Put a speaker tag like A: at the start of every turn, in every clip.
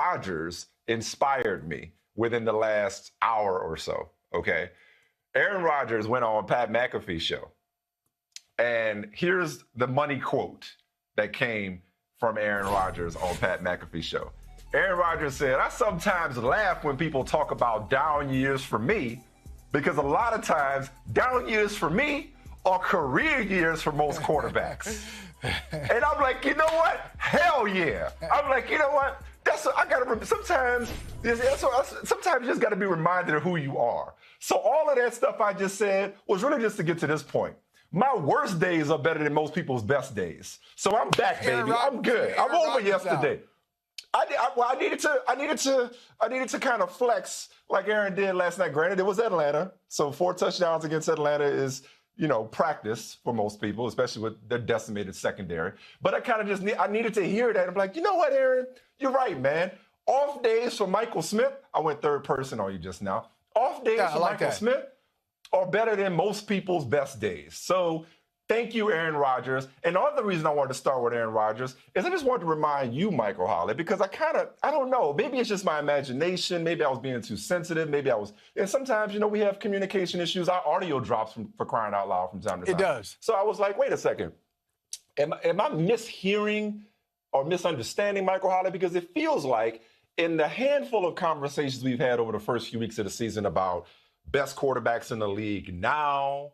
A: Rodgers inspired me within the last hour or so, okay? Aaron Rodgers went on Pat McAfee's show. And here's the money quote that came from Aaron Rodgers on Pat McAfee's show. Aaron Rodgers said, "I sometimes laugh when people talk about down years for me, because a lot of times down years for me are career years for most quarterbacks." And I'm like, you know what? Hell yeah. I'm like, you know what? Sometimes you just got to be reminded of who you are. So all of that stuff I just said was really just to get to this point. My worst days are better than most people's best days. So I'm back, baby. I'm good. I'm over yesterday. I needed to kind of flex like Aaron did last night. Granted, it was Atlanta, so 4 touchdowns against Atlanta is, practice for most people, especially with their decimated secondary. But I needed to hear that. I'm like, you know what, Aaron? You're right, man. Off days for Michael Smith. I went third person on you just now. Off days for Michael Smith are better than most people's best days. So thank you, Aaron Rodgers. And the other reason I wanted to start with Aaron Rodgers is I just wanted to remind you, Michael Holley, because I don't know, maybe it's just my imagination. Maybe I was being too sensitive. And sometimes, we have communication issues. Our audio drops for crying out loud from time to time.
B: It does.
A: So I was like, wait a second. Am I mishearing or misunderstanding Michael Holley? Because it feels like in the handful of conversations we've had over the first few weeks of the season about best quarterbacks in the league now,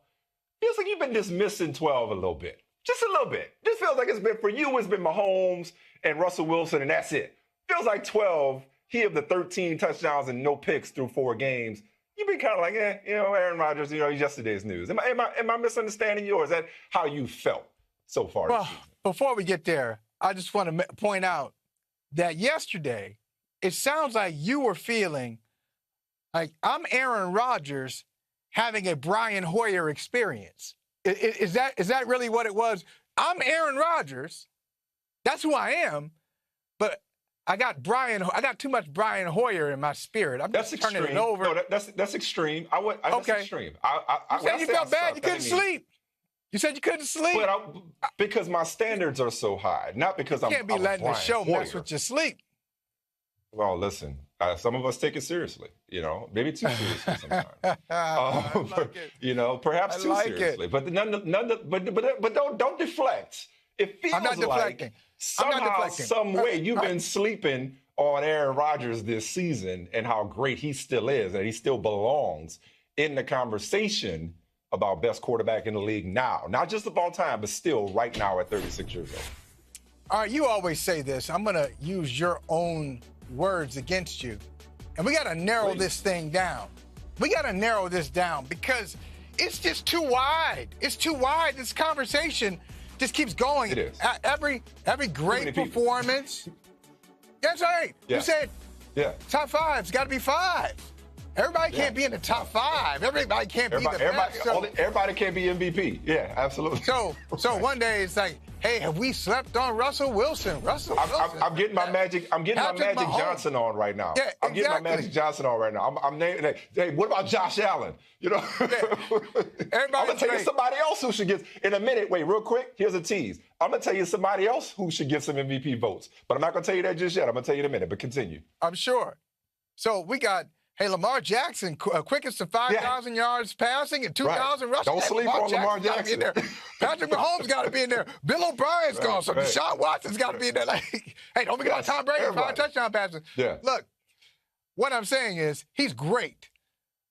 A: feels like you've been dismissing 12 a little bit. Just a little bit. Just feels like it's been Mahomes and Russell Wilson, and that's it. Feels like 12, he of the 13 touchdowns and no picks through 4 games. You've been kind of like, Aaron Rodgers, he's yesterday's news. Am I misunderstanding you, or is that how you felt so far?
B: Well, before we get there, I just want to point out that yesterday, it sounds like you were feeling like I'm Aaron Rodgers having a Brian Hoyer experience. Is that really what it was? I'm Aaron Rodgers. That's who I am. But I got too much Brian Hoyer in my spirit. I'm just turning it over.
A: No, that's extreme. That's extreme.
B: You said you felt bad. You couldn't sleep. You said you couldn't sleep.
A: Because my standards are so high, not because I'm.
B: You can't be letting the show mess with your sleep.
A: Well, listen. Some of us take it seriously, maybe too seriously sometimes. Perhaps too seriously. But don't deflect. It feels like somehow, some way, you've been sleeping on Aaron Rodgers this season and how great he still is, and he still belongs in the conversation about best quarterback in the league now. Not just of all time, but still right now at 36 years old.
B: All right, you always say this. I'm going to use your own words against you. And we got to narrow this thing down. We got to narrow this down because it's just too wide. It's too wide. This conversation just keeps going.
A: It is.
B: Every great performance. That's right. Yeah. You said top 5's got to be 5. Everybody can't be in the top 5. Everybody can't be the best.
A: Everybody can't be MVP. Yeah, absolutely.
B: So one day it's like, hey, have we slept on Russell Wilson?
A: I'm getting my Magic Johnson on right now.
B: Yeah,
A: I'm getting my Magic Johnson on right now. I'm naming. Hey, what about Josh Allen? I'm gonna tell you somebody else who should get in a minute. Wait, real quick. Here's a tease. I'm gonna tell you somebody else who should get some MVP votes, but I'm not gonna tell you that just yet. I'm gonna tell you in a minute. But continue.
B: I'm sure. So we got. Hey, Lamar Jackson, quickest to 5,000 yards passing and 2,000 rushing.
A: Don't sleep on Lamar Jackson.
B: Patrick Mahomes got to be in there. Bill O'Brien's gone. So Deshaun Watson's got to be in there. Hey, don't forget about Tom Brady, 5 touchdown passes.
A: Yeah.
B: Look, what I'm saying is he's great.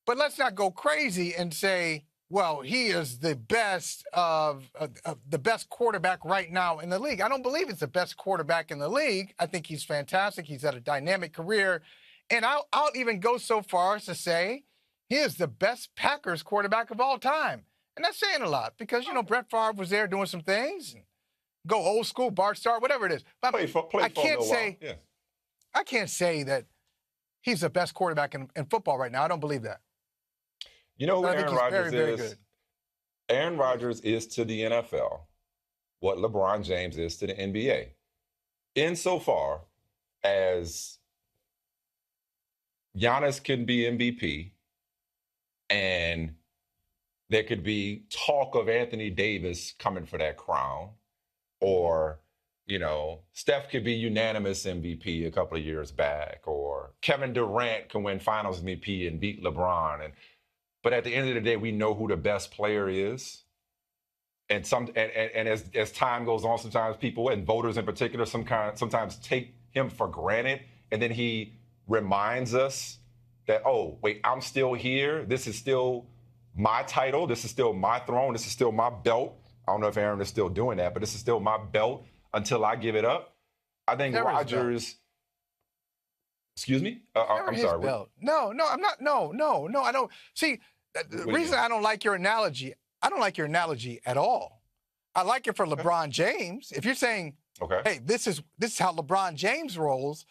B: But let's not go crazy and say, well, he is the best the best quarterback right now in the league. I don't believe it's the best quarterback in the league. I think he's fantastic. He's had a dynamic career. And I'll even go so far as to say he is the best Packers quarterback of all time. And that's saying a lot because, Brett Favre was there doing some things. Go old school, Bart Starr, whatever it is. But I can't say that he's the best quarterback in football right now. I don't believe that.
A: You know who Aaron Rodgers is?
B: Very good.
A: Aaron Rodgers is to the NFL what LeBron James is to the NBA. Insofar as Giannis can be MVP, and there could be talk of Anthony Davis coming for that crown, or Steph could be unanimous MVP a couple of years back, or Kevin Durant can win Finals MVP and beat LeBron. But at the end of the day, we know who the best player is. And as time goes on, sometimes people, and voters in particular, sometimes take him for granted, and then he reminds us that, oh, wait, I'm still here. This is still my title. This is still my throne. This is still my belt. I don't know if Aaron is still doing that, but this is still my belt until I give it up. I think Rodgers. Excuse me? I'm sorry.
B: Belt. No, I'm not. No, I don't. See, the reason I don't like your analogy, I don't like your analogy at all. I like it for LeBron James. If you're saying,
A: okay,
B: hey, this is how LeBron James rolls.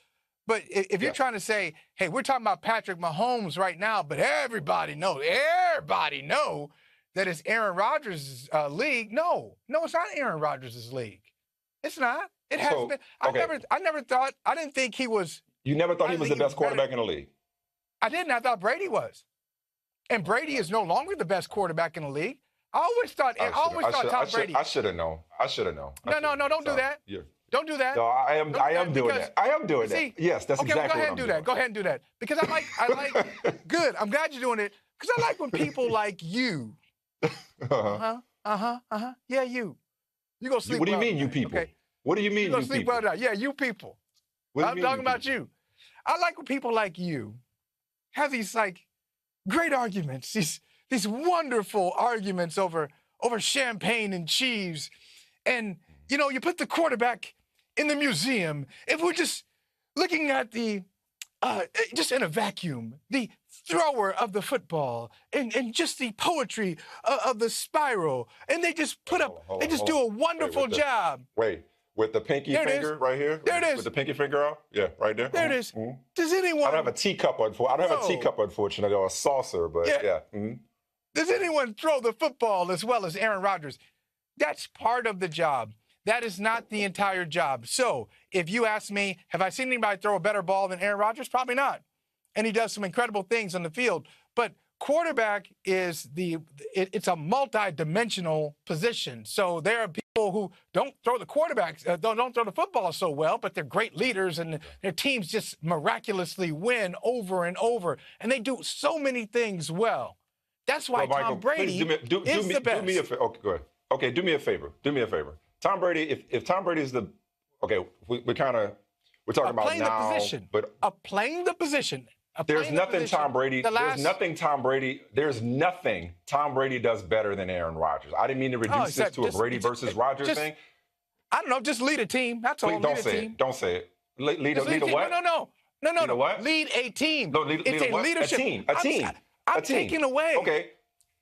B: But if you're trying to say, hey, we're talking about Patrick Mahomes right now, but everybody know that it's Aaron Rodgers' league. No, it's not Aaron Rodgers' league. It's not. It hasn't been. I didn't think he was.
A: You never thought he was the best quarterback in the league?
B: I didn't. I thought Brady was. And Brady is no longer the best quarterback in the league. I always thought Tom Brady.
A: I should have known.
B: No, don't do that.
A: Yeah.
B: Don't do that.
A: No, I am doing that. I am doing that. Yes, that's exactly what I'm doing. Okay,
B: go ahead and do that. Go ahead and do that. Because I like, good. I'm glad you're doing it. Because I like when people like you. Yeah, you. You go sleep.
A: What do you mean, you people?
B: Okay.
A: What do you mean,
B: you go
A: you
B: sleep
A: people?
B: Well now. Yeah, you people. I'm talking about you. I like when people like you have these great arguments, these wonderful arguments over champagne and cheese, and you put the quarterback in the museum. If we're just looking at just in a vacuum, the thrower of the football and just the poetry of the spiral, and they just do a wonderful job.
A: With the pinky finger right here?
B: There it is.
A: With the pinky finger out? Yeah, right there.
B: There it is.
A: Mm-hmm.
B: Does anyone...
A: I don't have a teacup, unfortunately, or a saucer, but yeah. Mm-hmm.
B: Does anyone throw the football as well as Aaron Rodgers? That's part of the job. That is not the entire job. So if you ask me, have I seen anybody throw a better ball than Aaron Rodgers? Probably not. And he does some incredible things on the field. But quarterback is it's a multi-dimensional position. So there are people who don't throw the quarterbacks, don't throw the football so well, but they're great leaders, and their teams just miraculously win over and over. And they do so many things well. That's why
A: Michael,
B: Tom Brady is the best.
A: Do me a favor. Okay, go ahead. Okay, do me a favor. Tom Brady, if Tom Brady is we're talking about now, but
B: playing the position.
A: There's nothing Tom Brady does better than Aaron Rodgers. I didn't mean to reduce this to a Brady versus Rodgers thing.
B: I don't know. Just lead a team. That's all.
A: Don't say it. Don't say it. Lead a what?
B: No.
A: What?
B: Lead a team.
A: No, lead
B: it's
A: a what?
B: Leadership.
A: A team.
B: I'm taking away.
A: Okay.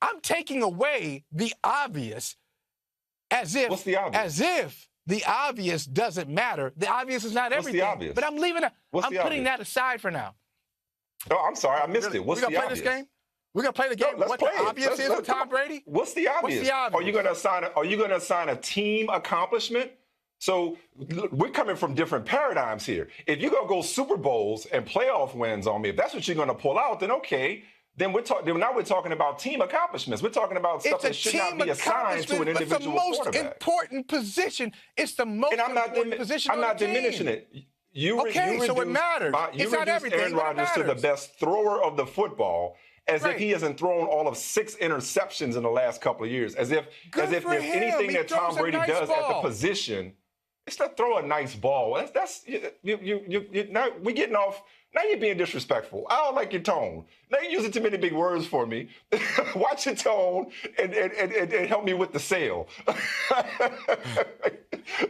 B: I'm taking away the obvious, as if.
A: What's the obvious?
B: As if the obvious doesn't matter. The obvious is not everything.
A: What's the obvious?
B: But I'm leaving it. I'm putting that aside for now.
A: Oh, I'm sorry. I missed it. What's the obvious?
B: We're going to play this game? We're going to play the game? What the obvious is with Tom Brady?
A: What's the obvious? Are you going to assign a team accomplishment? So we're coming from different paradigms here. If you're going to go Super Bowls and playoff wins on me, if that's what you're going to pull out, then okay. Then now we're talking about team accomplishments. We're talking about stuff that should not be assigned to an individual quarterback.
B: It's the most important position. It's the most important position on the team. I'm not diminishing it. So it matters.
A: You reduced Aaron Rodgers to the best thrower of the football, as if he hasn't thrown all of 6 interceptions in the last couple of years. As if there's anything that Tom Brady does at the position, it's to throw a nice ball. That's now we're getting off. Now you're being disrespectful. I don't like your tone. Now you're using too many big words for me. Watch your tone and help me with the sale.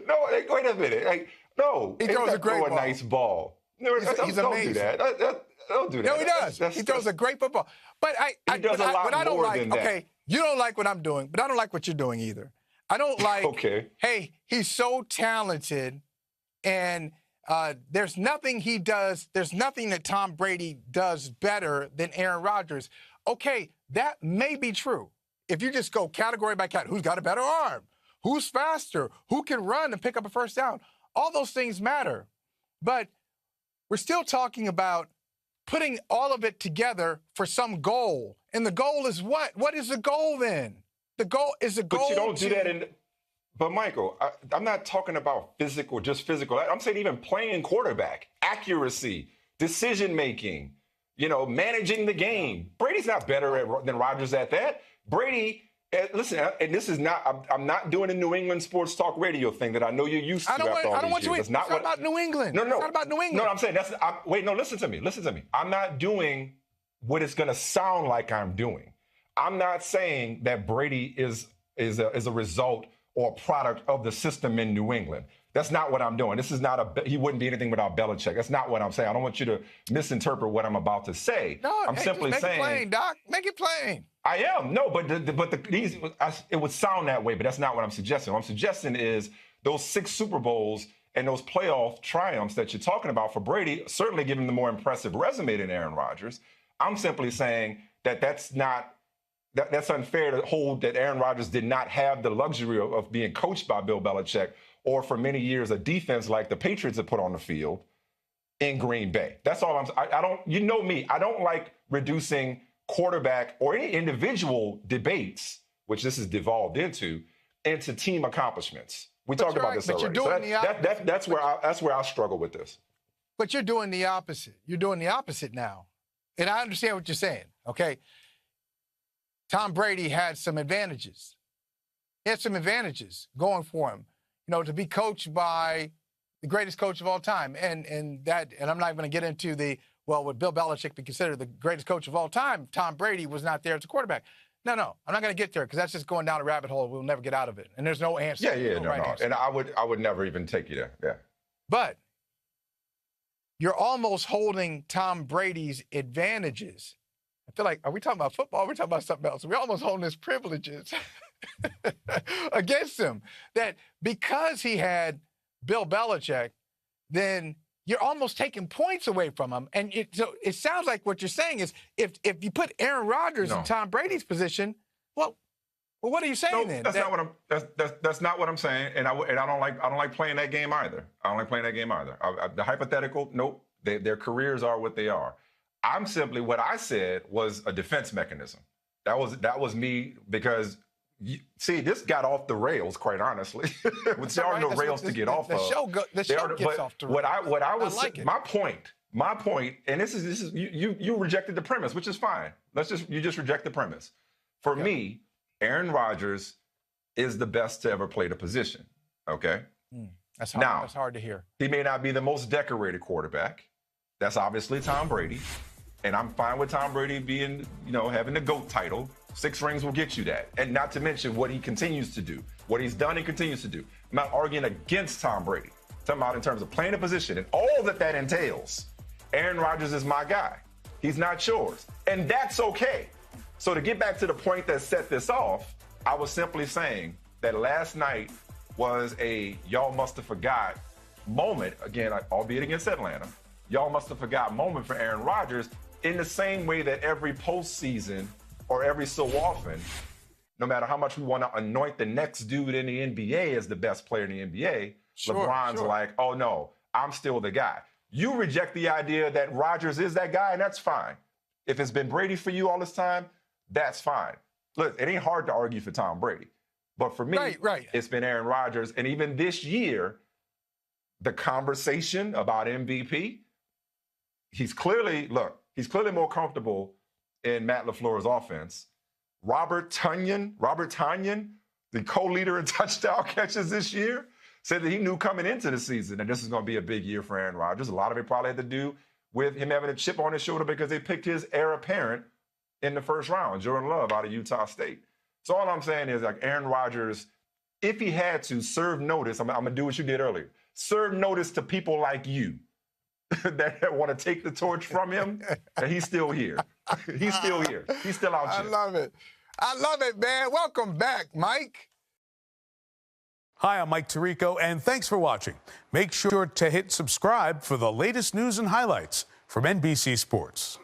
A: No, wait a minute. No,
B: he throws a great ball.
A: Nice ball. No,
B: he's amazing.
A: Do that. Don't do that.
B: No, he does. He throws a great football. But
A: he does a lot more than that.
B: Okay, you don't like what I'm doing, but I don't like what you're doing either. I don't like.
A: Okay.
B: Hey, he's so talented, and there's nothing he does. There's nothing that Tom Brady does better than Aaron Rodgers. Okay, that may be true. If you just go category by category, who's got a better arm? Who's faster? Who can run and pick up a first down? All those things matter. But we're still talking about putting all of it together for some goal. And the goal is what? What is the goal then? The goal is the goal.
A: But you don't do that But Michael, I'm not talking about physical, just physical. I'm saying even playing quarterback, accuracy, decision making, managing the game. Brady's not better than Rodgers at that. Brady, listen, and this is not. I'm not doing a New England sports talk radio thing that I know you're used to after all these years.
B: I don't want you. It's not about New England.
A: No,
B: it's not about New England.
A: No, I'm saying wait. No, listen to me. Listen to me. I'm not doing what it's going to sound like I'm doing. I'm not saying that Brady is a result or a product of the system in New England. That's not what I'm doing. This is not he wouldn't be anything without Belichick. That's not what I'm saying. I don't want you to misinterpret what I'm about to say.
B: No,
A: I'm simply saying.
B: Make it plain, Doc. Make it plain.
A: I am. No, but it would sound that way, but that's not what I'm suggesting. What I'm suggesting is those 6 Super Bowls and those playoff triumphs that you're talking about for Brady certainly give him the more impressive resume than Aaron Rodgers. I'm simply saying that's unfair to hold that Aaron Rodgers did not have the luxury of being coached by Bill Belichick or for many years a defense like the Patriots have put on the field in Green Bay. That's all I don't, you know me, I don't like reducing quarterback or any individual debates, which this has devolved into team accomplishments. We talked about this already. That's where I struggle with this.
B: But you're doing the opposite. You're doing the opposite now. And I understand what you're saying, okay? Tom Brady had some advantages. He had some advantages going for him, to be coached by the greatest coach of all time. And I'm not going to get into would Bill Belichick be considered the greatest coach of all time? Tom Brady was not there as a quarterback. No, I'm not going to get there because that's just going down a rabbit hole. We'll never get out of it. And there's no answer.
A: No. Answer. And I would never even take you there. Yeah.
B: But you're almost holding Tom Brady's advantages. I feel like, are we talking about football? Or are we talking about something else? We're almost holding his privileges against him. That because he had Bill Belichick, then you're almost taking points away from him. And so it sounds like what you're saying is if you put Aaron Rodgers in Tom Brady's position, well, what are you saying then?
A: That's not what I'm saying. And I don't like playing that game either. The hypothetical, nope. Their careers are what they are. I'm simply, what I said was a defense mechanism. That was me because, this got off the rails, quite honestly. There are no rails to get off of.
B: The show gets off the rails.
A: What I was, my point, and this is you rejected the premise, which is fine. You just reject the premise. For me, Aaron Rodgers is the best to ever play the position. Okay?
B: That's hard to hear.
A: He may not be the most decorated quarterback. That's obviously Tom Brady. And I'm fine with Tom Brady being, having the GOAT title. 6 rings will get you that. And not to mention what he continues to do, what he's done and continues to do. I'm not arguing against Tom Brady. I'm talking about in terms of playing a position and all that entails. Aaron Rodgers is my guy. He's not yours. And that's okay. So to get back to the point that set this off, I was simply saying that last night was a y'all must have forgot moment, again, albeit against Atlanta. Y'all must have forgot moment for Aaron Rodgers in the same way that every postseason or every so often, no matter how much we want to anoint the next dude in the NBA as the best player in the NBA, LeBron's like, oh no, I'm still the guy. You reject the idea that Rodgers is that guy, and that's fine. If it's been Brady for you all this time, that's fine. Look, it ain't hard to argue for Tom Brady. But for me, It's been Aaron Rodgers. And even this year, the conversation about MVP, he's clearly more comfortable in Matt LaFleur's offense. Robert Tonyan, the co-leader in touchdown catches this year, said that he knew coming into the season that this is going to be a big year for Aaron Rodgers. A lot of it probably had to do with him having a chip on his shoulder because they picked his heir apparent in the first round, Jordan Love out of Utah State. So all I'm saying is, like, Aaron Rodgers, if he had to serve notice, I'm going to do what you did earlier, serve notice to people like you that want to take the torch from him, that he's still here. He's still here. He's still out here.
B: I love it, man. Welcome back, Mike.
C: Hi, I'm Mike Tirico, and thanks for watching. Make sure to hit subscribe for the latest news and highlights from NBC Sports.